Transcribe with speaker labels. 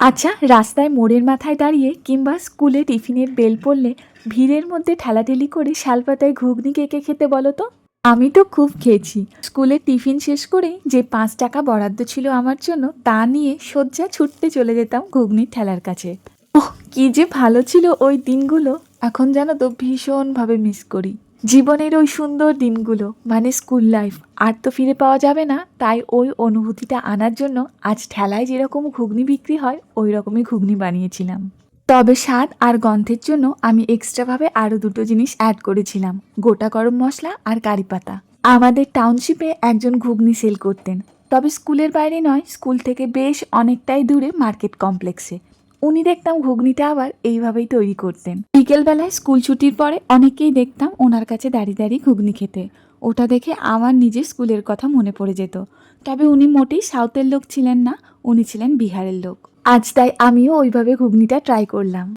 Speaker 1: আচ্ছা, রাস্তায় মোড়ের মাথায় দাঁড়িয়ে কিংবা স্কুলে টিফিনের বেল পড়লে ভিড়ের মধ্যে ঠেলাঠেলি করে শালপাতায় ঘুগনি কে কে খেতে বলো তো? আমি তো খুব খেয়েছি। স্কুলের টিফিন শেষ করেই যে ৫ টাকা বরাদ্দ ছিল আমার জন্য তা নিয়ে সোজা ছুটতে চলে যেতাম ঘুগনির ঠেলার কাছে। ওহ, কি যে ভালো ছিল ওই দিনগুলো! এখন জানো তো ভীষণভাবে মিস করি জীবনের ওই সুন্দর দিনগুলো, মানে স্কুল লাইফ। আর তো ফিরে পাওয়া যাবে না, তাই ওই অনুভূতিটা আনার জন্য আজ ঠেলায় যেরকম ঘুগনি বিক্রি হয় ওই রকমই ঘুগনি বানিয়েছিলাম। তবে স্বাদ আর গন্ধের জন্য আমি এক্সট্রাভাবে আরও দুটো জিনিস অ্যাড করেছিলাম: গোটা গরম মশলা আর কারি পাতা। আমাদের টাউনশিপে একজন ঘুগনি সেল করতেন, তবে স্কুলের বাইরে নয়, স্কুল থেকে বেশ অনেকটাই দূরে মার্কেট কমপ্লেক্সে। উনি দেখতাম ঘুগনিটা আবার এইভাবেই তৈরি করতেন। বিকেলবেলায় স্কুল ছুটির পরে অনেককেই দেখতাম ওনার কাছে দাঁড়িয়ে দাঁড়িয়ে ঘুগনি খেতে। ওটা দেখে আমার নিজের স্কুলের কথা মনে পড়ে যেত। তবে উনি মোটেই সাউথের লোক ছিলেন না, উনি ছিলেন বিহারের লোক। আজ তাই আমিও ওইভাবে ঘুগনিটা ট্রাই করলাম।